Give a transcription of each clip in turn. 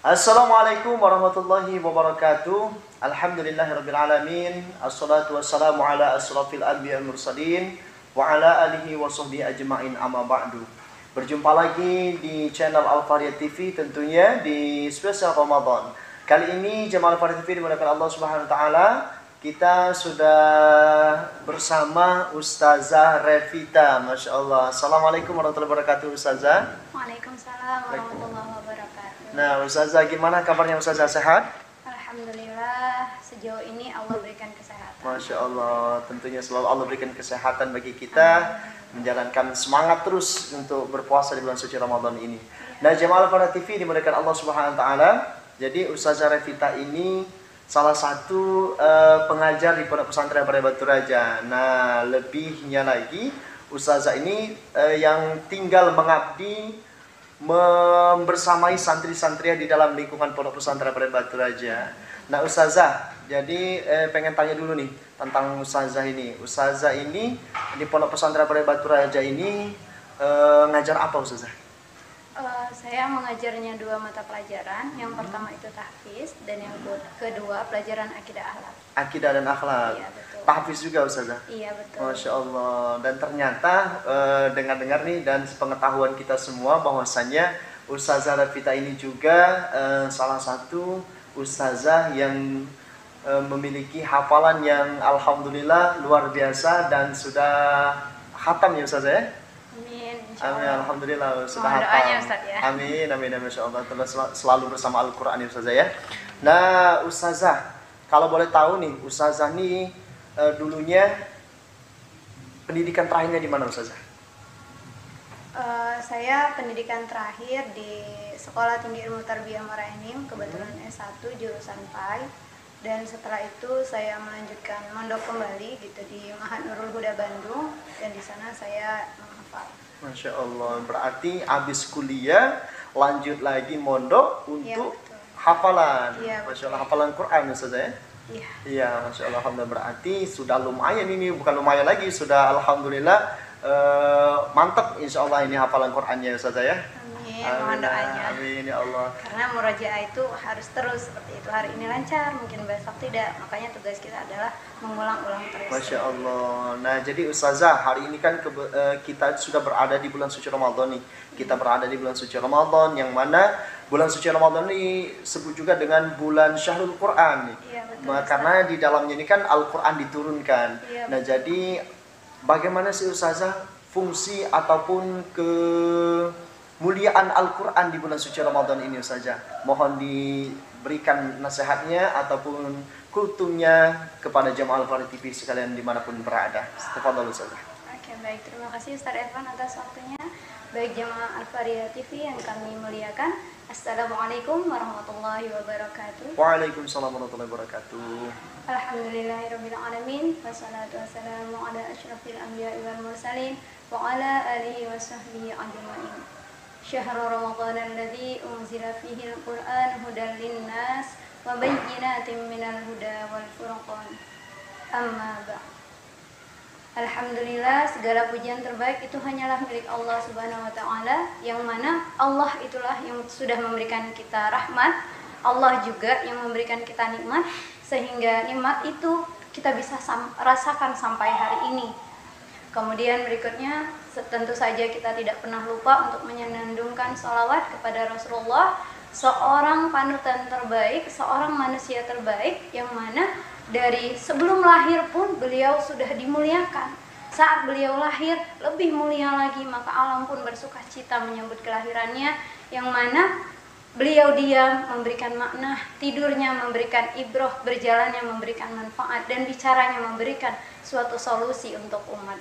Assalamualaikum warahmatullahi wabarakatuh. Alhamdulillahirabbil alamin. Assalatu wassalamu ala asrofil anbiya'i wal mursalin wa ala alihi wa sahbihi ajma'in, amma ba'du. Berjumpa lagi di channel Al-Faria TV, tentunya di spesial Ramadan. Kali ini jemaah Al-Faria TV dimuliakan Allah Subhanahu wa taala. Kita sudah bersama Ustazah Revita. Masya Allah. Assalamualaikum warahmatullahi wabarakatuh, Ustazah. Waalaikumsalam warahmatullahi wabarakatuh. Nah, Ustazah, gimana kabarnya Ustazah, sehat? Alhamdulillah, sejauh ini Allah berikan kesehatan. Masya Allah, tentunya selalu Allah berikan kesehatan bagi kita, menjalankan semangat terus untuk berpuasa di bulan suci Ramadan ini. Nah, jemaah Al-Faria TV dimuliakan Allah Subhanahu wa taala. Jadi Ustazah Revita ini salah satu pengajar di Pondok Pesantren Al-Faria Batu Raja. Nah, lebihnya lagi Ustazah ini yang tinggal mengabdi membersamai santri-santri di dalam lingkungan Pondok Pesantren Al-Faria Batu Raja. Nah, Ustazah, jadi pengen tanya dulu nih tentang Ustazah ini. Ustazah ini di Pondok Pesantren Al-Faria Batu Raja ini ngajar apa, Ustazah? Saya mengajarnya 2 mata pelajaran. Yang pertama itu tahfiz dan yang kedua pelajaran akidah akhlak. Akidah dan akhlak. Iya, betul. Tahfiz juga, Ustazah? Iya, betul. Masya Allah. Dan ternyata dengar-dengar nih dan sepengetahuan kita semua bahwasannya Ustazah Revita ini juga salah satu Ustazah yang memiliki hafalan yang alhamdulillah luar biasa dan sudah khatam ya Ustazah ya? Amin. Amin, alhamdulillah sudah Mohon hafal. doanya, Ustaz, ya. Amin, amin, Masya Allah. Terus selalu bersama Al-Quran ya Ustazah ya. Nah, Ustazah, kalau boleh tahu nih, Ustazah nih dulunya pendidikan terakhirnya di mana, Ustazah? Saya pendidikan terakhir di Sekolah Tinggi Ilmu Tarbiyah Maraenim, kebetulan S1 jurusan PAI. Dan setelah itu saya melanjutkan mondok kembali gitu di Ma'had Nurul Huda Bandung, dan di sana saya menghafal. Masya Allah, berarti habis kuliah lanjut lagi mondok untuk hafalan. Iya, Masya Allah, hafalan Quran Ustazah ya? Iya. Iya, Masya Allah, alhamdulillah, berarti sudah lumayan ini, bukan lumayan lagi, sudah alhamdulillah mantap insya Allah ini hafalan Qurannya Ustazah ya. Amin, mohon doanya. Amin ya Allah. Karena murojaah itu harus terus seperti itu. Hari ini lancar, mungkin besok tidak. Makanya tugas kita adalah mengulang-ulang terus. Masya Allah. Nah, jadi Ustazah, hari ini kan kita sudah berada di bulan suci Ramadan nih. Kita berada di bulan suci Ramadan, yang mana bulan suci Ramadan ini disebut juga dengan bulan Syahrul Quran. Iya, betul. Karena di dalamnya ini kan Al-Quran diturunkan. Iya, nah, jadi bagaimana sih Ustazah fungsi ataupun kemuliaan Al-Quran di bulan suci Ramadan ini Ustazah? Mohon diberikan nasihatnya ataupun kultumnya kepada jemaah Al-Faria TV sekalian dimanapun berada. Tafadhol Ustazah. Oke, baik. Terima kasih Ustaz Evan atas waktunya. Baik jemaah Al-Faria TV yang kami muliakan. Assalamualaikum warahmatullahi wabarakatuh. Waalaikumsalam warahmatullahi wabarakatuh. Alhamdulillahirabbil alamin. Wassalatu wassalamu ala asyrafil anbiya'i wal mursalin wa ala alihi wa sahbihi ajma'in. Syahrul Ramadan alladzi unzila fihi al-Qur'an hudan lin-nas wa bayyinatin minal huda wal furqan. Amma ba'd. Alhamdulillah, segala pujian terbaik itu hanyalah milik Allah Subhanahu wa taala, yang mana Allah itulah yang sudah memberikan kita rahmat, Allah juga yang memberikan kita nikmat, sehingga nikmat itu kita bisa rasakan sampai hari ini. Kemudian berikutnya, tentu saja kita tidak pernah lupa untuk menyenandungkan sholawat kepada Rasulullah, seorang panutan terbaik, seorang manusia terbaik, yang mana dari sebelum lahir pun beliau sudah dimuliakan. Saat beliau lahir lebih mulia lagi, maka alam pun bersuka cita menyambut kelahirannya, yang mana beliau diam memberikan makna, tidurnya memberikan ibroh, berjalannya memberikan manfaat, dan bicaranya memberikan suatu solusi untuk umat.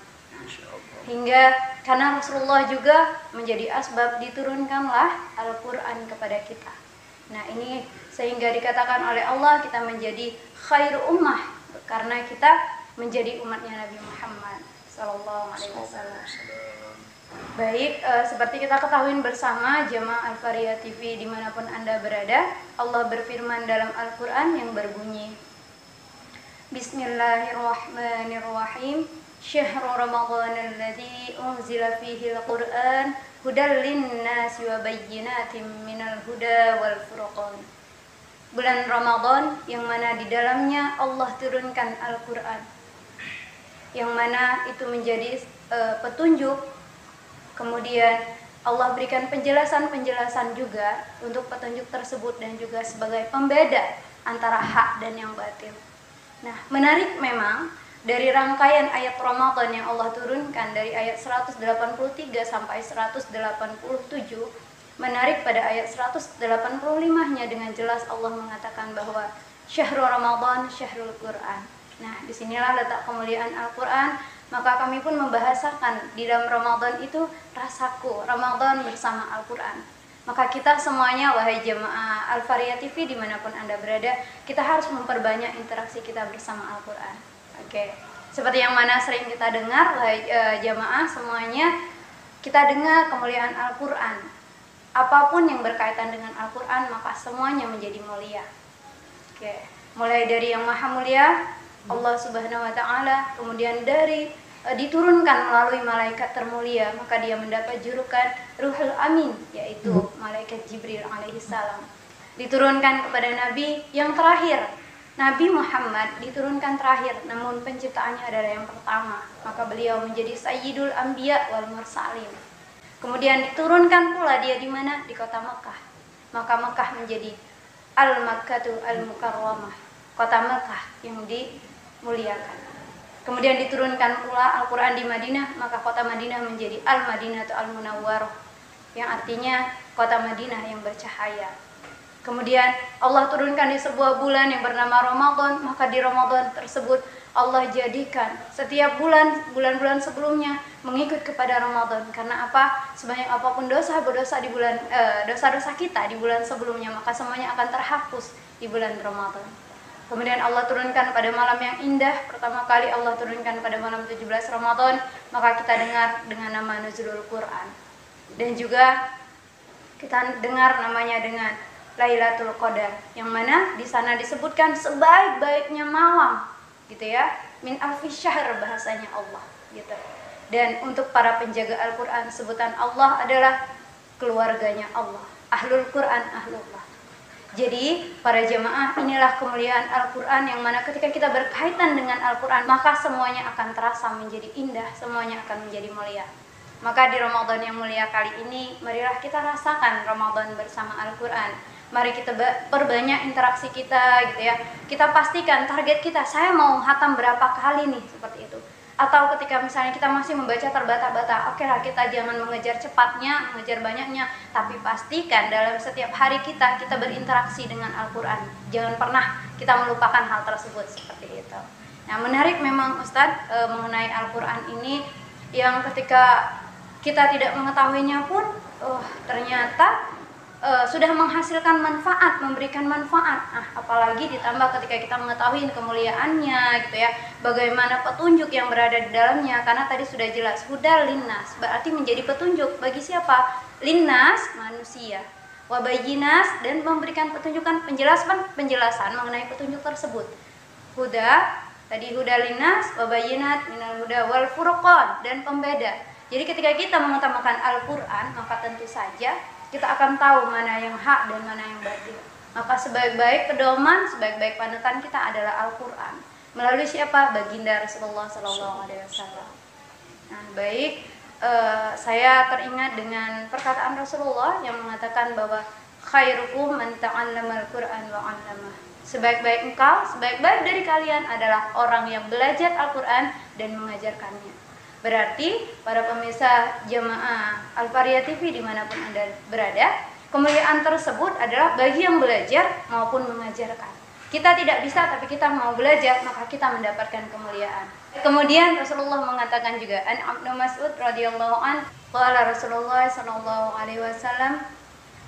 Hingga karena Rasulullah juga menjadi asbab diturunkanlah Al-Quran kepada kita. Nah, ini sehingga dikatakan oleh Allah kita menjadi khairu ummah, karena kita menjadi umatnya Nabi Muhammad sallallahu alaihi wasallam. Baik, seperti kita ketahui bersama jemaah Al-Faria TV dimanapun Anda berada, Allah berfirman dalam Al-Quran yang berbunyi, Bismillahirrahmanirrahim. Syahrul Ramadhan alladzi unzila fihi al-Qur'an hudal linnasi wa bayyinatin minal huda wal furqan. Bulan Ramadan yang mana di dalamnya Allah turunkan Al-Qur'an, yang mana itu menjadi petunjuk. Kemudian Allah berikan penjelasan-penjelasan juga untuk petunjuk tersebut dan juga sebagai pembeda antara hak dan yang batil. Nah, menarik memang dari rangkaian ayat Ramadan yang Allah turunkan dari ayat 183 sampai 187, menarik pada ayat 185-nya dengan jelas Allah mengatakan bahwa Syahrul Ramadan Syahrul Quran. Nah, disinilah letak kemuliaan Al-Quran. Maka kami pun membahasakan di dalam Ramadan itu rasaku Ramadan bersama Al-Quran. Maka kita semuanya, wahai jemaah Al-Faria TV dimanapun Anda berada, kita harus memperbanyak interaksi kita bersama Al-Quran. Oke, seperti yang mana sering kita dengar, wahai jemaah semuanya, kita dengar kemuliaan Al-Quran. Apapun yang berkaitan dengan Al-Quran, maka semuanya menjadi mulia. Oke, mulai dari yang maha mulia, Allah Subhanahu wa Ta'ala, kemudian dari diturunkan melalui malaikat termulia, maka dia mendapat julukan Ruhul Amin, yaitu malaikat Jibril alaihissalam. Diturunkan kepada Nabi yang terakhir, Nabi Muhammad diturunkan terakhir, namun penciptaannya adalah yang pertama, maka beliau menjadi Sayyidul Anbiya wal Mursalin. Kemudian diturunkan pula dia di mana? Di kota Mekah. Maka Mekah menjadi Al-Makkatu Al-Mukarramah, kota Mekah yang dimuliakan. Kemudian diturunkan pula Al-Quran di Madinah, maka kota Madinah menjadi Al-Madinatu Al-Munawwarah, yang artinya kota Madinah yang bercahaya. Kemudian Allah turunkan di sebuah bulan yang bernama Ramadan, maka di Ramadan tersebut Allah jadikan setiap bulan-bulan sebelumnya mengikut kepada Ramadan. Karena apa? Sebanyak apapun dosa-dosa di bulan dosa-dosa kita di bulan sebelumnya, maka semuanya akan terhapus di bulan Ramadan. Kemudian Allah turunkan pada malam yang indah. Pertama kali Allah turunkan pada malam 17 Ramadan, maka kita dengar dengan nama Nuzulul Quran. Dan juga kita dengar namanya dengan Lailatul Qadar, yang mana di sana disebutkan sebaik-baiknya malam, gitu ya. Min alfi syahr bahasanya Allah, gitu. Dan untuk para penjaga Al-Qur'an, sebutan Allah adalah keluarganya Allah. Ahlul Quran, ahlullah. Jadi, para jemaah, inilah kemuliaan Al-Qur'an yang mana ketika kita berkaitan dengan Al-Qur'an, maka semuanya akan terasa menjadi indah, semuanya akan menjadi mulia. Maka di Ramadan yang mulia kali ini, marilah kita rasakan Ramadan bersama Al-Qur'an. Mari kita perbanyak interaksi kita, gitu ya. Kita pastikan target kita, saya mau hatam berapa kali nih, seperti itu. Atau ketika misalnya kita masih membaca terbata-bata, oke lah, kita jangan mengejar cepatnya, mengejar banyaknya, tapi pastikan dalam setiap hari kita berinteraksi dengan Al-Quran. Jangan pernah kita melupakan hal tersebut, seperti itu. Nah, menarik memang Ustadz mengenai Al-Quran ini, yang ketika kita tidak mengetahuinya pun, ternyata sudah menghasilkan manfaat, memberikan manfaat. Apalagi ditambah ketika kita mengetahui kemuliaannya, gitu ya, bagaimana petunjuk yang berada di dalamnya. Karena tadi sudah jelas, hudal linnas, berarti menjadi petunjuk bagi siapa? Linnas, manusia. Wabayinas, dan memberikan penjelasan mengenai petunjuk tersebut. Huda, tadi hudal linnas, wabayinat minal huda wal furqan, dan pembeda. Jadi ketika kita mengutamakan Al-Quran, maka tentu saja kita akan tahu mana yang hak dan mana yang batil. Maka sebaik-baik pedoman, sebaik-baik panutan kita adalah Al-Quran. Melalui siapa? Baginda Rasulullah SAW. Nah, baik, saya teringat dengan perkataan Rasulullah yang mengatakan bahwa khairukum man ta'allamal Qur'an wa 'allamah. Sebaik-baik engkau, sebaik-baik dari kalian adalah orang yang belajar Al-Quran dan mengajarkannya. Berarti para pemirsa jemaah Al-Faria TV dimanapun Anda berada, kemuliaan tersebut adalah bagi yang belajar maupun mengajarkan. Kita tidak bisa, tapi kita mau belajar, maka kita mendapatkan kemuliaan. Kemudian Rasulullah mengatakan juga, an Ibnu Mas'ud radhiyallahu an, qala Rasulullah sallallahu alaihi wasallam,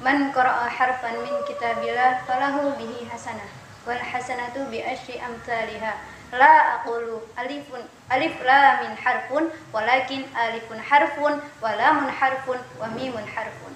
man qara'a harfan min kitabillah falahu bihi hasanah wal hasanatu bi asyri amsalihha. La aqulu alif lamin harfun, walakin alifun harfun, wa lamun harfun, wa mimun harfun.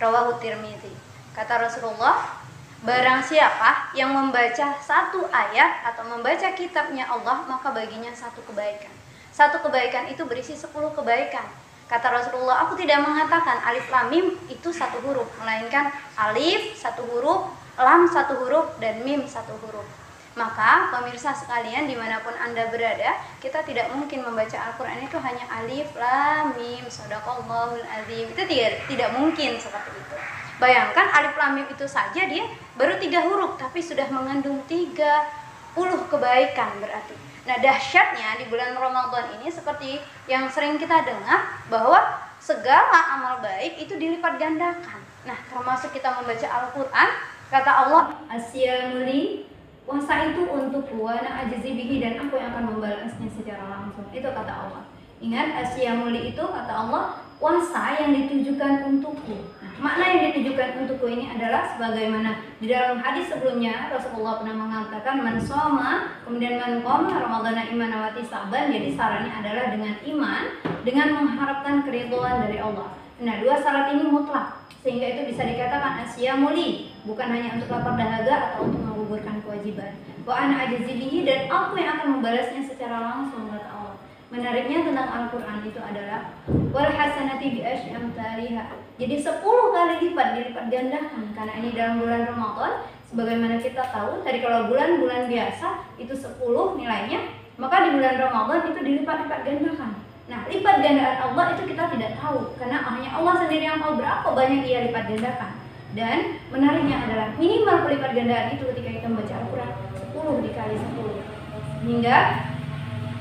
Rawahu Tirmidzi. Kata Rasulullah, barang siapa yang membaca satu ayat atau membaca kitabnya Allah, maka baginya satu kebaikan. Satu kebaikan itu berisi 10 kebaikan. Kata Rasulullah, aku tidak mengatakan alif lam mim itu satu huruf, melainkan alif satu huruf, lam satu huruf, dan mim satu huruf. Maka pemirsa sekalian dimanapun Anda berada, kita tidak mungkin membaca Al-Quran itu hanya alif, lam, mim, shadaqallahul azim. Itu tidak mungkin seperti itu. Bayangkan alif, lam, mim itu saja dia baru 3 huruf, tapi sudah mengandung 30 kebaikan berarti. Nah, dahsyatnya di bulan Ramadan ini seperti yang sering kita dengar bahwa segala amal baik itu dilipat gandakan. Nah, termasuk kita membaca Al-Quran, kata Allah, asyamuli, puasa itu untukku, wa ana ajzi bihi, dan aku yang akan membalasnya secara langsung. Itu kata Allah. Ingat, asyamuli itu kata Allah, puasa yang ditujukan untukku. Nah, makna yang ditujukan untukku ini adalah sebagaimana di dalam hadis sebelumnya Rasulullah pernah mengatakan, man shoma, kemudian man qoma ramadhana imanan wa ihtisaban. Jadi sarannya adalah dengan iman, dengan mengharapkan keridhaan dari Allah. Nah, 2 syarat ini mutlak, sehingga itu bisa dikatakan asyamuli, bukan hanya untuk lapar dahaga atau untuk menggugurkan kewajiban. Wa ana ajzi bihi, dan aku yang akan membalasnya secara langsung, kata Allah. Menariknya tentang Al-Quran itu adalah wal hasanati bi asyri amsalha. Jadi 10 kali lipat, dilipat gandakan, karena ini dalam bulan Ramadan. Sebagaimana kita tahu, tadi kalau bulan-bulan biasa itu 10 nilainya, maka di bulan Ramadan itu dilipat-lipat gandakan. Nah, lipat gandaan Allah itu kita tidak tahu, karena hanya Allah sendiri yang tahu berapa banyak Ia lipat gandakan. Dan menariknya adalah minimal pelipat gandaan itu ketika kita membaca Al-Quran 10 dikali 10, hingga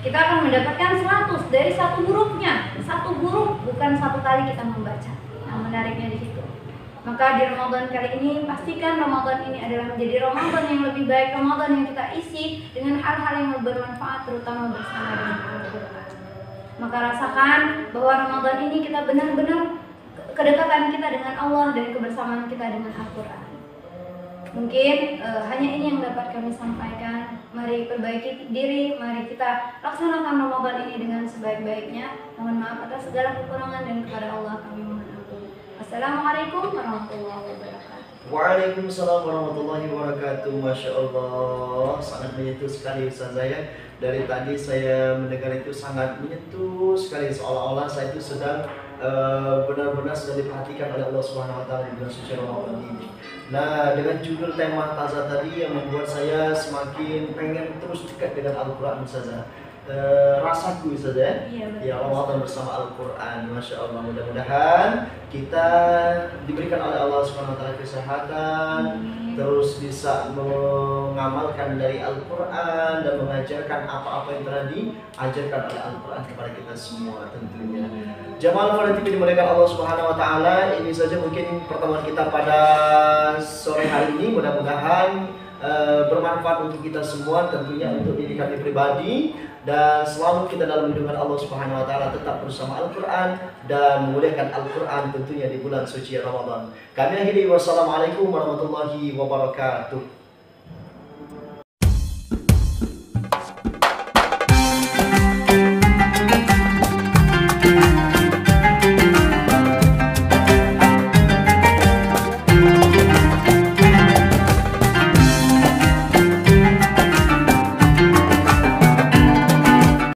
kita akan mendapatkan 100 dari satu hurufnya. Satu huruf, bukan satu kali kita membaca. Nah, menariknya di situ. Maka di Ramadan kali ini, pastikan Ramadan ini adalah menjadi Ramadan yang lebih baik, Ramadan yang kita isi dengan hal-hal yang bermanfaat, terutama bersama dengan Al-Quran. Maka rasakan bahwa Ramadan ini kita benar-benar kedekatan kita dengan Allah dan kebersamaan kita dengan Al-Quran. Mungkin hanya ini yang dapat kami sampaikan. Mari perbaiki diri, mari kita laksanakan Ramadan ini dengan sebaik-baiknya. Mohon maaf atas segala kekurangan, dan kepada Allah kami mohon ampun. Assalamualaikum warahmatullahi wabarakatuh. Waalaikumsalam warahmatullahi wabarakatuh. Masya Allah, sangat menyentuh sekali Ustaz saya. Dari tadi saya mendengar itu sangat menyentuh sekali, seolah-olah saya itu sedang benar-benar sudah diperhatikan oleh Allah Subhanahu wa taala di bulan suci Ramadan ini. Nah, dengan judul tema taza tadi yang membuat saya semakin pengen terus dekat dengan Al-Quran saja. Rasaku saja ya, Ramadan bersama Al-Quran. Masya Allah, mudah-mudahan kita diberikan oleh Allah Subhanahu wa taala kesehatan, terus bisa mengamalkan dari Al-Quran dan mengajarkan apa-apa yang telah diajarkan oleh Al-Quran kepada kita semua tentunya. Jamaah Al-Quran TV dimuliakan Allah Subhanahu wa taala. Ini saja mungkin pertemuan kita pada sore hari ini. Mudah-mudahan bermanfaat untuk kita semua, tentunya untuk diri kami pribadi, dan selalu kita dalam lindungan Allah Subhanahu wa taala, tetap bersama Al-Quran dan memuliakan Al-Quran tentunya di bulan suci Ramadan. Kami akhiri, wassalamualaikum warahmatullahi wabarakatuh.